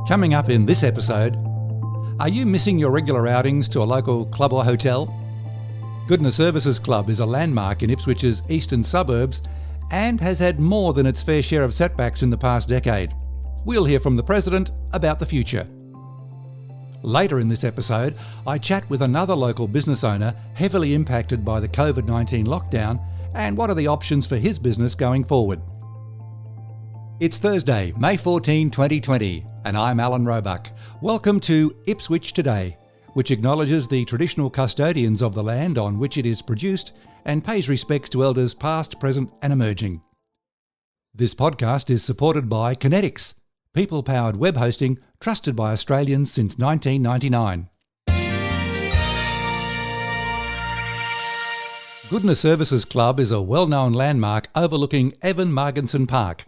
Coming up in this episode, are you missing your regular outings to a local club or hotel? Goodna Services Club is a landmark in Ipswich's eastern suburbs and has had more than its fair share of setbacks in the past decade. We'll hear from the President about the future. Later in this episode, I chat with another local business owner heavily impacted by the Covid-19 lockdown and what are the options for his business going forward. It's Thursday, May 14, 2020, and I'm Alan Roebuck. Welcome to Ipswich Today, which acknowledges the traditional custodians of the land on which it is produced and pays respects to elders past, present and emerging. This podcast is supported by Kinetics, people-powered web hosting trusted by Australians since 1999. Goodna Services Club is a well-known landmark overlooking Evan Marginson Park.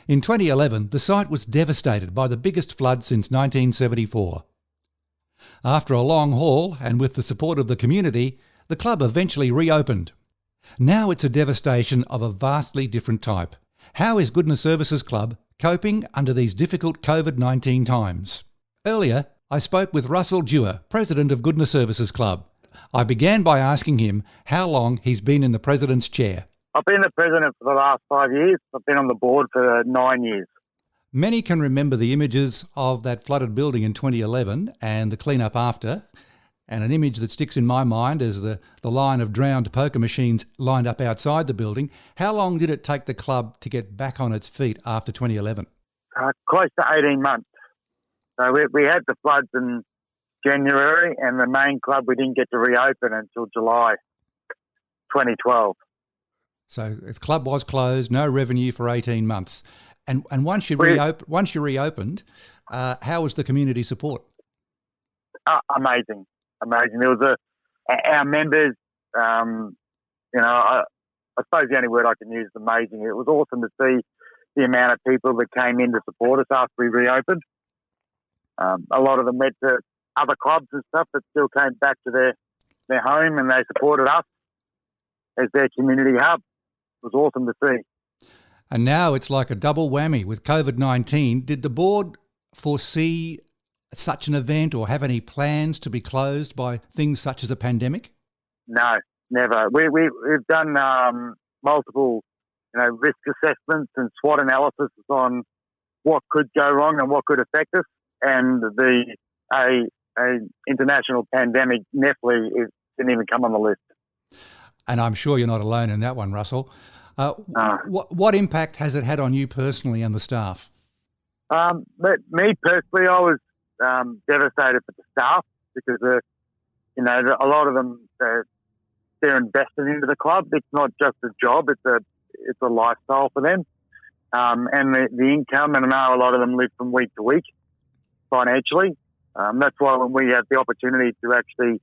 In 2011, the site was devastated by the biggest flood since 1974. After a long haul, and with the support of the community, the club eventually reopened. Now it's a devastation of a vastly different type. How is Goodna Services Club coping under these difficult COVID-19 times? Earlier, I spoke with Russell Dewar, President of Goodna Services Club. I began by asking him how long he's been in the President's chair. I've been the president for the last 5 years. I've been on the board for 9 years. Many can remember the images of that flooded building in 2011 and the clean-up after. And an image that sticks in my mind is the line of drowned poker machines lined up outside the building. How long did it take the club to get back on its feet after 2011? Close to 18 months. So we had the floods in January, and the main club we didn't get to reopen until July 2012. So the club was closed, no revenue for 18 months. And once you reopened, how was the community support? Amazing. There was our members, I suppose the only word I can use is amazing. It was awesome to see the amount of people that came in to support us after we reopened. A lot of them went to other clubs and stuff that still came back to their home, and they supported us as their community hub. It was awesome to see. And now it's like a double whammy with COVID-19. Did the board foresee such an event or have any plans to be closed by things such as a pandemic? No, never. We've done multiple, risk assessments and SWOT analysis on what could go wrong and what could affect us. And a international pandemic definitely didn't even come on the list. And I'm sure you're not alone in that one, Russell. What impact has it had on you personally and the staff? But me personally, I was devastated for the staff because, a lot of them, they're invested into the club. It's not just a job, it's a lifestyle for them. And the income, and I know a lot of them live from week to week financially. That's why when we had the opportunity to actually,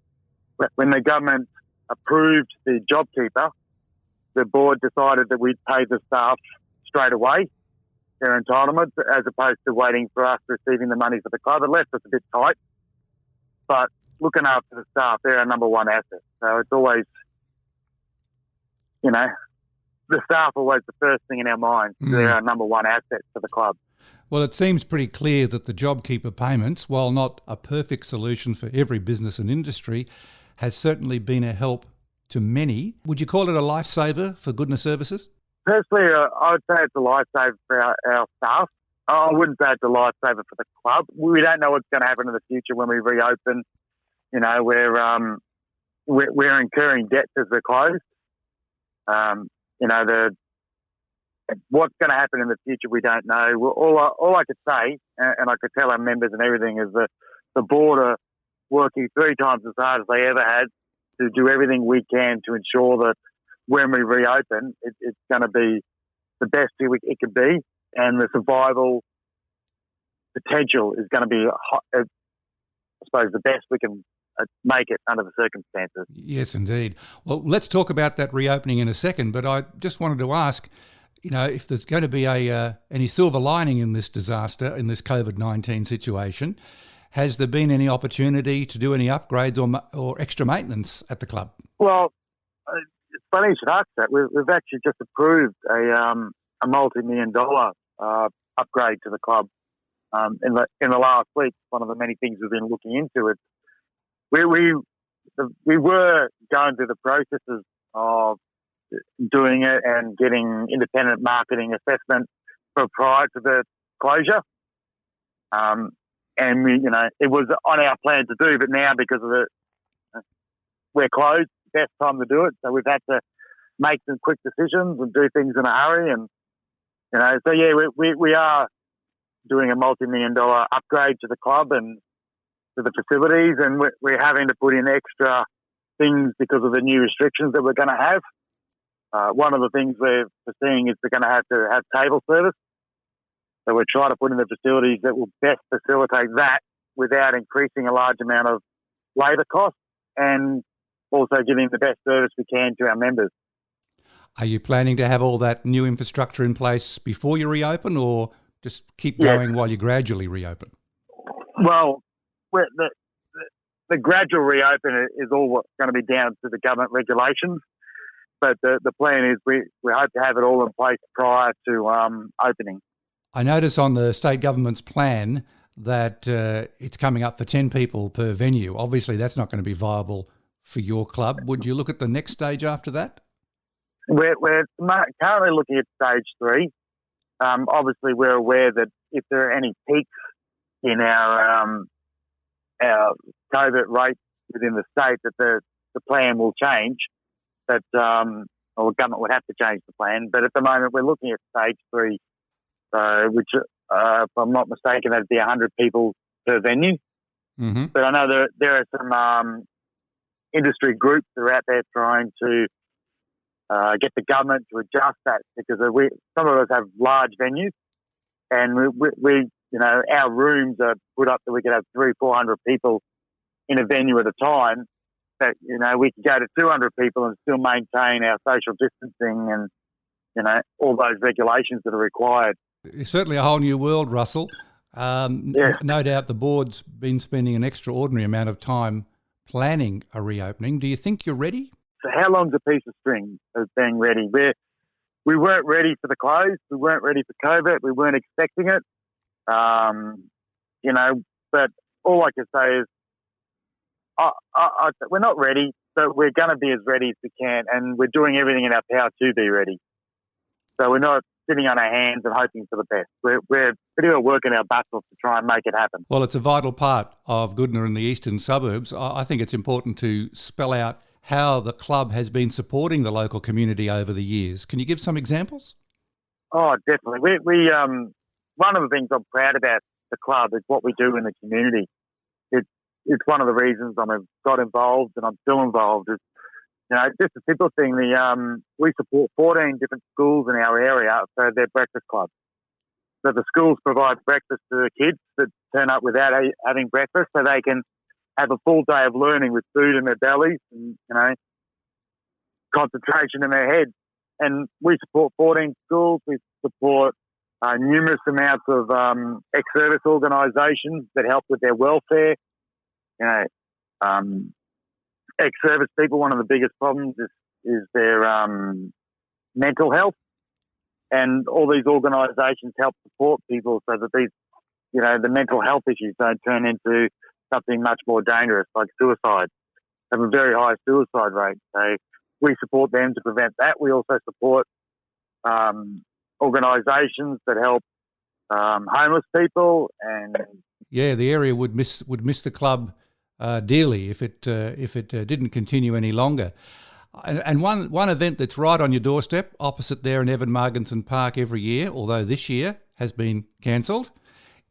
when the government approved the JobKeeper, the board decided that we'd pay the staff straight away their entitlements as opposed to waiting for us receiving the money for the club. It left us a bit tight, but looking after the staff, they're our number one asset. So it's always, the staff are always the first thing in our minds. They're our number one asset for the club. Well, it seems pretty clear that the JobKeeper payments, while not a perfect solution for every business and industry, has certainly been a help to many. Would you call it a lifesaver for Goodna Services? Personally, I would say it's a lifesaver for our staff. I wouldn't say it's a lifesaver for the club. We don't know what's going to happen in the future when we reopen. We're incurring debts as we're closed. What's going to happen in the future, we don't know. All I could say, and I could tell our members and everything, is that the board are working 3 times as hard as they ever had to do everything we can to ensure that when we reopen, it's going to be the best it could be, and the survival potential is going to be, I suppose, the best we can make it under the circumstances. Yes, indeed. Well, let's talk about that reopening in a second, but I just wanted to ask, if there's going to be any silver lining in this disaster, in this COVID-19 situation, has there been any opportunity to do any upgrades or extra maintenance at the club? Well, it's funny you should ask that. We've actually just approved a multi-million-dollar upgrade to the club. in the last week. One of the many things we've been looking into. We were going through the processes of doing it and getting independent marketing assessment prior to the closure. And it was on our plan to do, but now because of we're closed, best time to do it. So we've had to make some quick decisions and do things in a hurry. And, so yeah, we are doing a multi-million-dollar upgrade to the club and to the facilities, and we're having to put in extra things because of the new restrictions that we're going to have. One of the things we're foreseeing is we're going to have table service. So we're trying to put in the facilities that will best facilitate that without increasing a large amount of labour costs and also giving the best service we can to our members. Are you planning to have all that new infrastructure in place before you reopen, or just keep going while you gradually reopen? Well, the gradual reopen is all going to be down to the government regulations. But the plan is we hope to have it all in place prior to opening. I notice on the state government's plan that it's coming up for 10 people per venue. Obviously, that's not going to be viable for your club. Would you look at the next stage after that? We're currently looking at stage 3. Obviously, we're aware that if there are any peaks in our COVID rates within the state, that the plan will change. But the government would have to change the plan. But at the moment, we're looking at stage 3, which, if I'm not mistaken, that'd be 100 people per venue. Mm-hmm. But I know there are some industry groups that are out there trying to get the government to adjust that, because some of us have large venues, and we our rooms are put up that we could have 300-400 people in a venue at a time. That we could go to 200 people and still maintain our social distancing and all those regulations that are required. It's certainly a whole new world, Russell. No doubt the board's been spending an extraordinary amount of time planning a reopening. Do you think you're ready? So how long's a piece of string of being ready? We weren't ready for the close. We weren't ready for COVID. We weren't expecting it. But all I can say is we're not ready, but we're going to be as ready as we can, and we're doing everything in our power to be ready. So we're not sitting on our hands and hoping for the best. We're pretty well working our butts off to try and make it happen. Well, it's a vital part of Goodna and the eastern suburbs. I think it's important to spell out how the club has been supporting the local community over the years. Can you give some examples? Oh, definitely. We one of the things I'm proud about the club is what we do in the community. It's one of the reasons I got involved and I'm still involved. Is just a simple thing. We support 14 different schools in our area for their breakfast clubs. So the schools provide breakfast to the kids that turn up without having breakfast, so they can have a full day of learning with food in their bellies and concentration in their heads. And we support 14 schools. We support numerous amounts of ex-service organisations that help with their welfare. Ex-service people, one of the biggest problems is their mental health, and all these organisations help support people so that these, the mental health issues don't turn into something much more dangerous like suicide. They have a very high suicide rate, so we support them to prevent that. We also support organisations that help homeless people, and the area would miss the club dearly if it didn't continue any longer. And one event that's right on your doorstep, opposite there in Evan Marginson Park every year, although this year has been cancelled,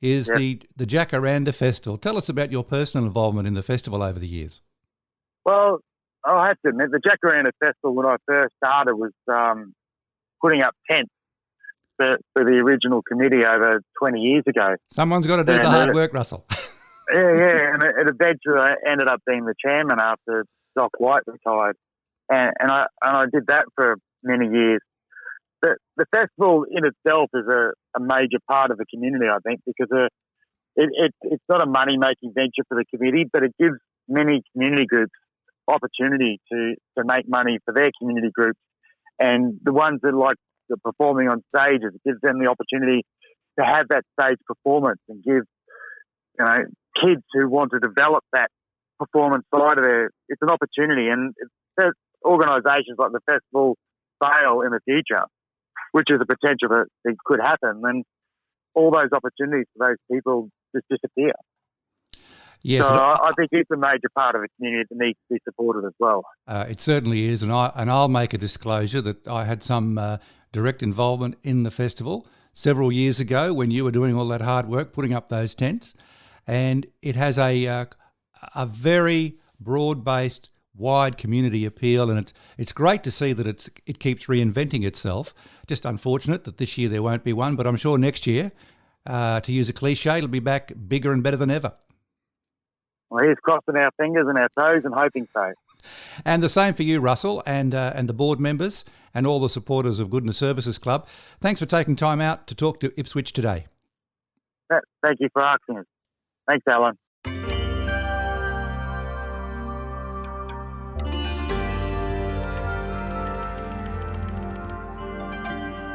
is the Jacaranda Festival. Tell us about your personal involvement in the festival over the years. Well, I have to admit, the Jacaranda Festival, when I first started, was putting up tents for the original committee over 20 years ago. Someone's got to do the hard work, Russell. Yeah, and it eventually ended up being the chairman after Doc White retired, and I did that for many years. The festival in itself is a major part of the community, I think, because it's not a money-making venture for the community, but it gives many community groups opportunity to make money for their community groups, and the ones that like performing on stages, it gives them the opportunity to have that stage performance and give, kids who want to develop that performance side of it, it's an opportunity. And if organisations like the festival fail in the future, which is a potential that it could happen, then all those opportunities for those people just disappear. Yes, so I think it's a major part of the community that needs to be supported as well. It certainly is, and I'll make a disclosure that I had some direct involvement in the festival several years ago when you were doing all that hard work putting up those tents, and it has a very broad-based, wide community appeal, and it's great to see that it keeps reinventing itself. Just unfortunate that this year there won't be one, but I'm sure next year, to use a cliche, it'll be back bigger and better than ever. Well, here's crossing our fingers and our toes and hoping so. And the same for you, Russell, and the board members and all the supporters of Goodna Services Club. Thanks for taking time out to talk to Ipswich today. Thank you for asking us. Thanks, Alan.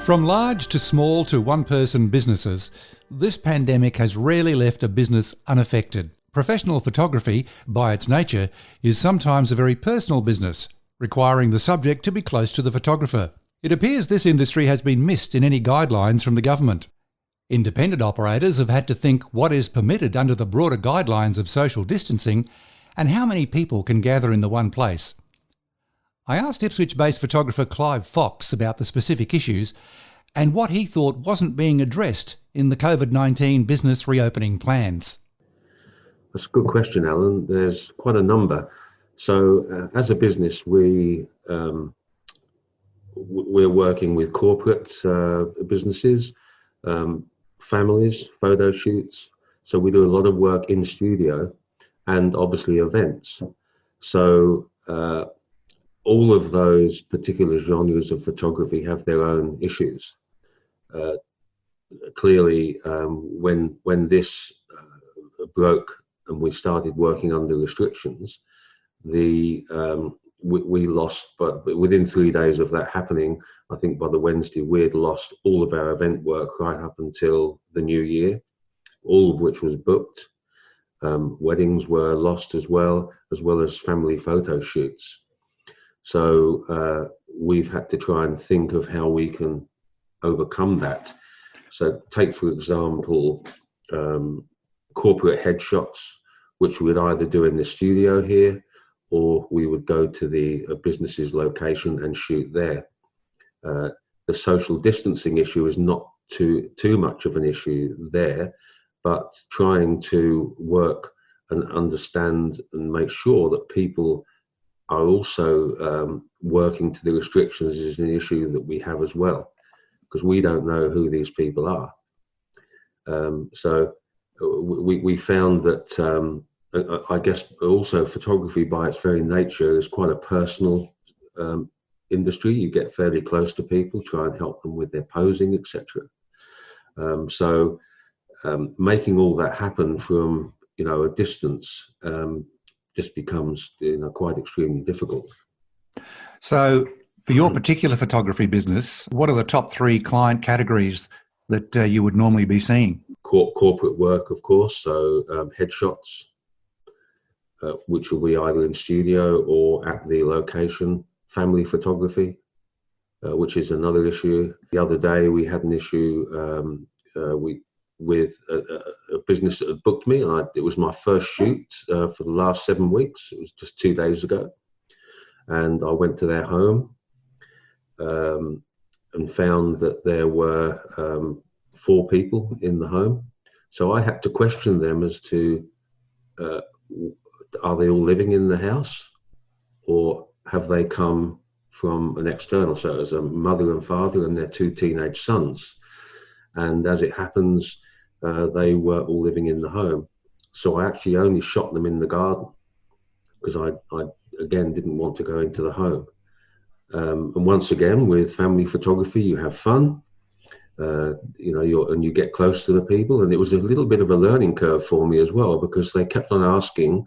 From large to small to one-person businesses, this pandemic has rarely left a business unaffected. Professional photography, by its nature, is sometimes a very personal business, requiring the subject to be close to the photographer. It appears this industry has been missed in any guidelines from the government. Independent operators have had to think what is permitted under the broader guidelines of social distancing and how many people can gather in the one place. I asked Ipswich-based photographer Clive Fox about the specific issues and what he thought wasn't being addressed in the Covid-19 business reopening plans. That's a good question, Alan. There's quite a number. So as a business, we're working with corporate businesses, families, photo shoots. So we do a lot of work in studio and obviously events. So all of those particular genres of photography have their own issues. Clearly, when this broke and we started working under restrictions, we lost, but within 3 days of that happening, I think by the Wednesday, we had lost all of our event work right up until the new year, all of which was booked. Weddings were lost as well as family photo shoots. So we've had to try and think of how we can overcome that. So take, for example, corporate headshots, which we would either do in the studio here or we would go to the business's location and shoot there. The social distancing issue is not too much of an issue there, but trying to work and understand and make sure that people are also working to the restrictions is an issue that we have as well, because we don't know who these people are. So we found that I guess also photography by its very nature is quite a personal industry. You get fairly close to people, try and help them with their posing, etc. So making all that happen from a distance just becomes quite extremely difficult. So for your particular photography business, what are the top 3 client categories that you would normally be seeing? Corporate work, of course, so headshots, which will be either in studio or at the location. Family photography, which is another issue. The other day we had an issue with a business that had booked me. It was my first shoot for the last 7 weeks. It was just 2 days ago. And I went to their home and found that there were 4 people in the home. So I had to question them as to, are they all living in the house or have they come from an external? So it was a mother and father and their 2 teenage sons. And as it happens, they were all living in the home. So I actually only shot them in the garden because I again, didn't want to go into the home. And once again, with family photography, you have fun, and you get close to the people. And it was a little bit of a learning curve for me as well, because they kept on asking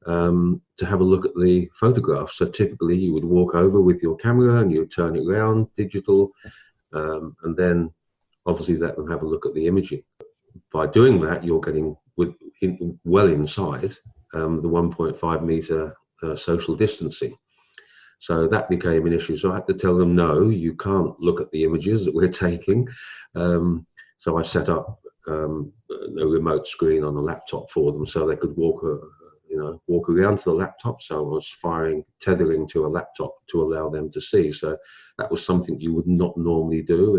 to have a look at the photographs. So typically you would walk over with your camera and you would turn it around, digital, and then obviously let them have a look at the imaging. By doing that, you're getting well inside the 1.5 metre social distancing. So that became an issue. So I had to tell them, no, you can't look at the images that we're taking. So I set up a remote screen on a laptop for them so they could walk around to the laptop. So I was tethering to a laptop to allow them to see. So that was something you would not normally do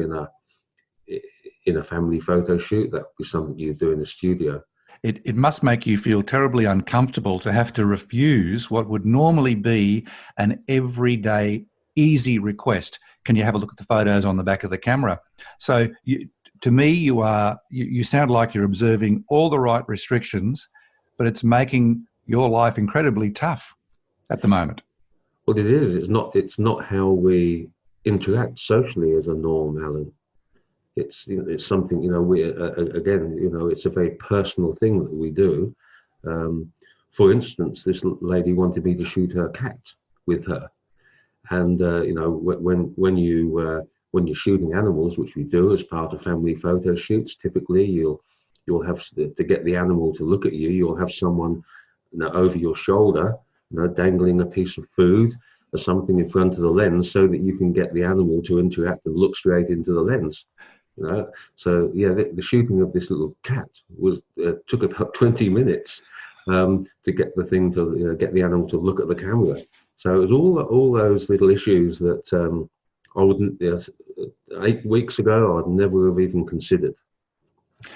in a family photo shoot. That would be something you do in a studio. It must make you feel terribly uncomfortable to have to refuse what would normally be an everyday easy request. Can you have a look at the photos on the back of the camera? So to me, you sound like you're observing all the right restrictions, but it's making your life incredibly tough at the moment. What it is, it's not how we interact socially as a norm, Alan. It's something, it's a very personal thing that we do. For instance, this lady wanted me to shoot her cat with her, and when you're shooting animals, which we do as part of family photo shoots, typically you'll have to get the animal to look at you. You'll have someone over your shoulder, dangling a piece of food or something in front of the lens, so that you can get the animal to interact and look straight into the lens. So the shooting of this little cat took about 20 minutes to get the thing to get the animal to look at the camera. So it was all those little issues that I wouldn't 8 weeks ago I'd never have even considered.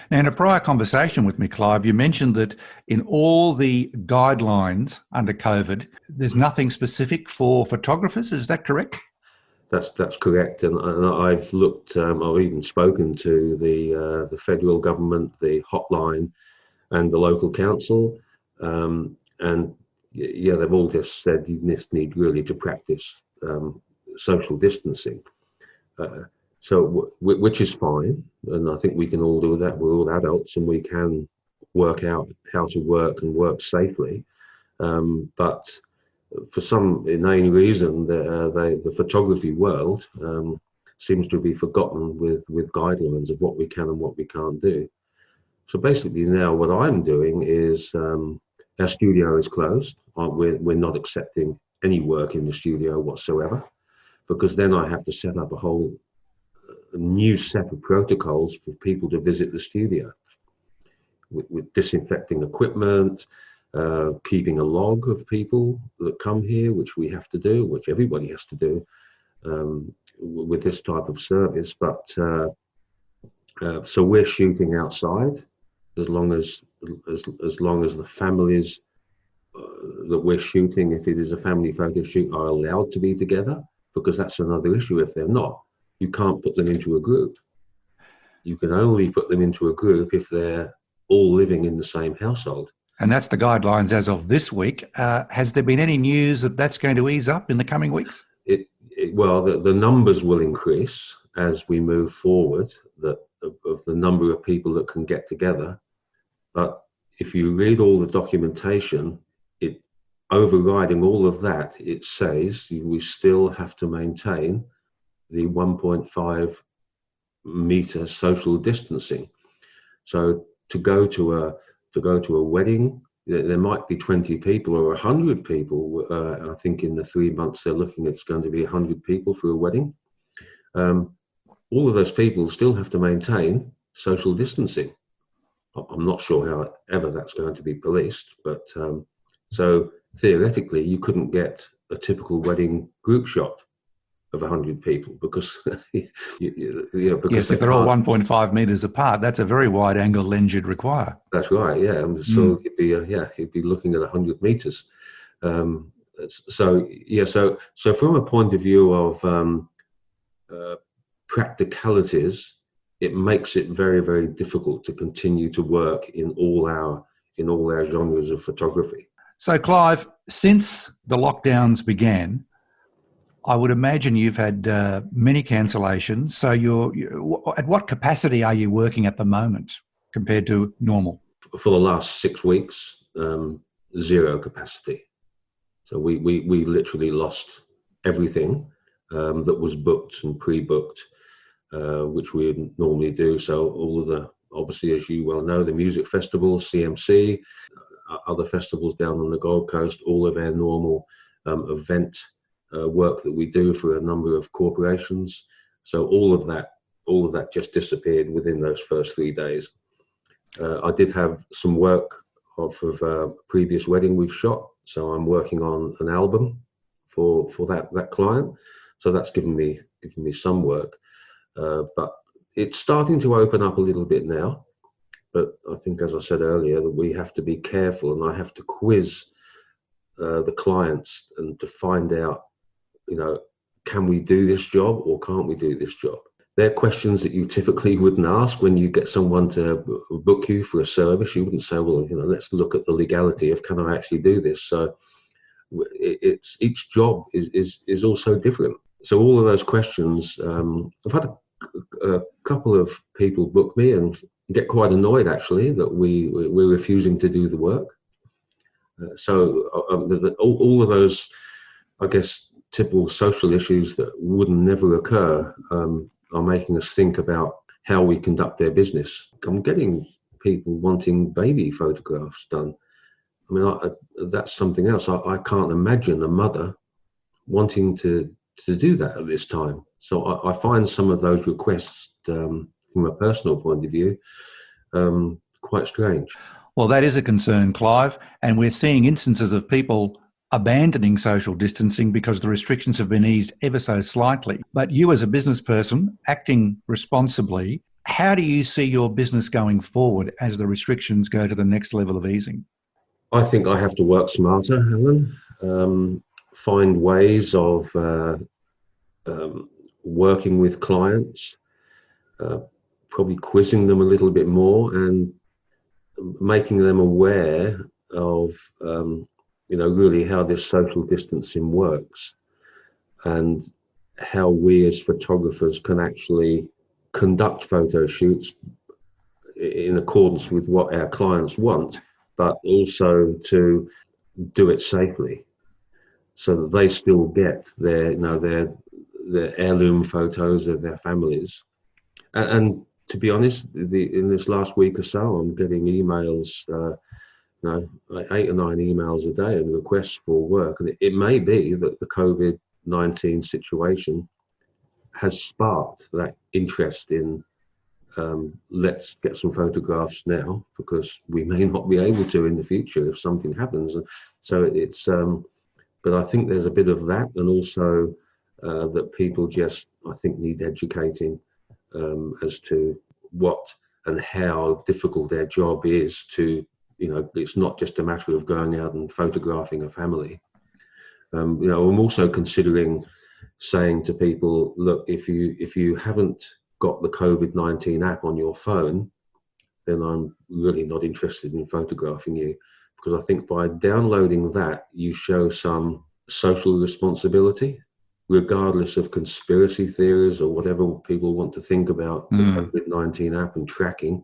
Now, in a prior conversation with me, Clive, you mentioned that in all the guidelines under COVID, there's nothing specific for photographers. Is that correct? That's correct, and I've looked. I've even spoken to the federal government, the hotline, and the local council, and they've all just said you just need really to practice social distancing. So which is fine, and I think we can all do that. We're all adults, and we can work out how to work and work safely, but for some inane reason, the photography world seems to be forgotten with guidelines of what we can and what we can't do. So basically now what I'm doing is our studio is closed. We're not accepting any work in the studio whatsoever, because then I have to set up a whole new set of protocols for people to visit the studio with disinfecting equipment, keeping a log of people that come here, which we have to do, which everybody has to do with this type of service. But so we're shooting outside as long as the families that we're shooting, if it is a family photo shoot, are allowed to be together, because that's another issue. If they're not, you can't put them into a group. You can only put them into a group if they're all living in the same household. And that's the guidelines as of this week. Has there been any news that that's going to ease up in the coming weeks? Well, the numbers will increase as we move forward, of the number of people that can get together. But if you read all the documentation, overriding all of that, it says we still have to maintain the 1.5 meter social distancing. So to go to a wedding, there might be 20 people or 100 people. I think in the 3 months they're looking, it's going to be 100 people for a wedding. All of those people still have to maintain social distancing. I'm not sure how ever that's going to be policed, but so theoretically you couldn't get a typical wedding group shot of 100 people because, because yes, if they're all 1.5 metres apart, that's a very wide angle lens you'd require. That's right, yeah. And so you'd be looking at 100 metres. So from a point of view of practicalities, it makes it very, very difficult to continue to work in all our genres of photography. So, Clive, since the lockdowns began, I would imagine you've had many cancellations. So at what capacity are you working at the moment compared to normal? For the last 6 weeks, 0 capacity. So we literally lost everything that was booked and pre-booked. which we normally do. So all of the, obviously, as you well know, the music festivals, CMC, other festivals down on the Gold Coast, all of our normal event work that we do for a number of corporations. So all of that just disappeared within those first 3 days. I did have some work off of a previous wedding we've shot, so I'm working on an album for that client. So that's given me some work, but it's starting to open up a little bit now. But I think, as I said earlier, that we have to be careful, and I have to quiz the clients and to find out, can we do this job or can't we do this job? They're questions that you typically wouldn't ask when you get someone to book you for a service. You wouldn't say, well, let's look at the legality of, can I actually do this? So it's each job is also different. So all of those questions, I've had a couple of people book me and get quite annoyed actually that we're refusing to do the work. So all of those, I guess, typical social issues that would never occur are making us think about how we conduct their business. I'm getting people wanting baby photographs done. I mean, that's something else. I can't imagine a mother wanting to do that at this time. So I find some of those requests from a personal point of view quite strange. Well, that is a concern, Clive, and we're seeing instances of people abandoning social distancing because the restrictions have been eased ever so slightly. But you as a business person acting responsibly, how do you see your business going forward as the restrictions go to the next level of easing? I think I have to work smarter, Helen, find ways of working with clients, probably quizzing them a little bit more and making them aware of really how this social distancing works and how we as photographers can actually conduct photo shoots in accordance with what our clients want, but also to do it safely so that they still get their heirloom photos of their families. And to be honest, in this last week or so, I'm getting emails, 8 or 9 emails a day and requests for work. And it may be that the COVID-19 situation has sparked that interest in let's get some photographs now, because we may not be able to in the future if something happens. And so it's, but I think there's a bit of that, and also that people just, I think, need educating as to what and how difficult their job is to, it's not just a matter of going out and photographing a family. I'm also considering saying to people, look, if you haven't got the COVID-19 app on your phone, then I'm really not interested in photographing you, because I think by downloading that, you show some social responsibility, regardless of conspiracy theories or whatever people want to think about the COVID-19 app and tracking.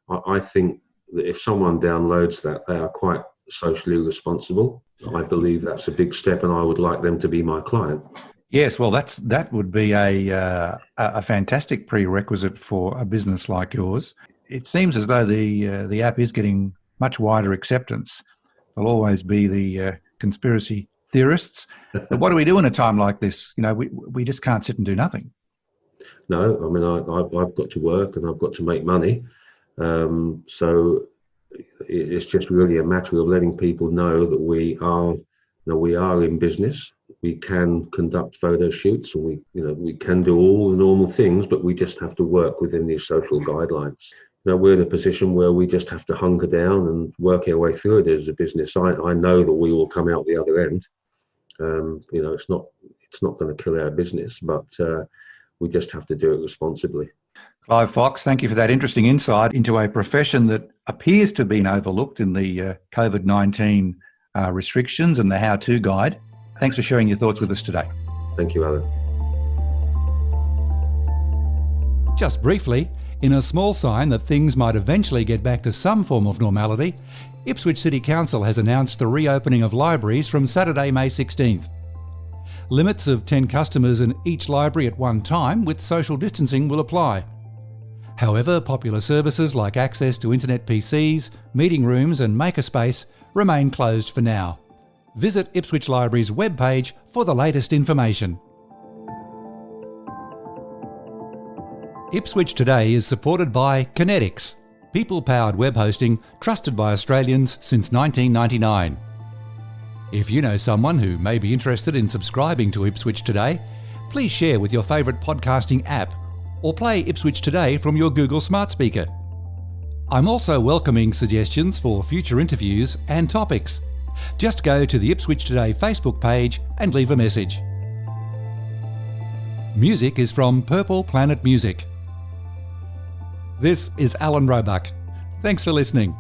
I think that if someone downloads that, they are quite socially responsible. I believe that's a big step, and I would like them to be my client. Yes, well, that would be a fantastic prerequisite for a business like yours. It seems as though the app is getting much wider acceptance. There'll always be the conspiracy theorists. But what do we do in a time like this? We just can't sit and do nothing. No, I mean, I've got to work and I've got to make money. So it's just really a matter of letting people know that we are in business. We can conduct photo shoots, and we can do all the normal things, but we just have to work within these social guidelines. We're in a position where we just have to hunker down and work our way through it as a business. I know that we will come out the other end. It's not going to kill our business, but we just have to do it responsibly. Clive Fox, thank you for that interesting insight into a profession that appears to have been overlooked in the COVID-19 restrictions and the how-to guide. Thanks for sharing your thoughts with us today. Thank you, Alan. Just briefly, in a small sign that things might eventually get back to some form of normality, Ipswich City Council has announced the reopening of libraries from Saturday, May 16th. Limits of 10 customers in each library at one time with social distancing will apply. However, popular services like access to internet PCs, meeting rooms and makerspace remain closed for now. Visit Ipswich Library's webpage for the latest information. Ipswich Today is supported by Kinetics, people-powered web hosting trusted by Australians since 1999. If you know someone who may be interested in subscribing to Ipswich Today, please share with your favourite podcasting app or play Ipswich Today from your Google smart speaker. I'm also welcoming suggestions for future interviews and topics. Just go to the Ipswich Today Facebook page and leave a message. Music is from Purple Planet Music. This is Alan Roebuck. Thanks for listening.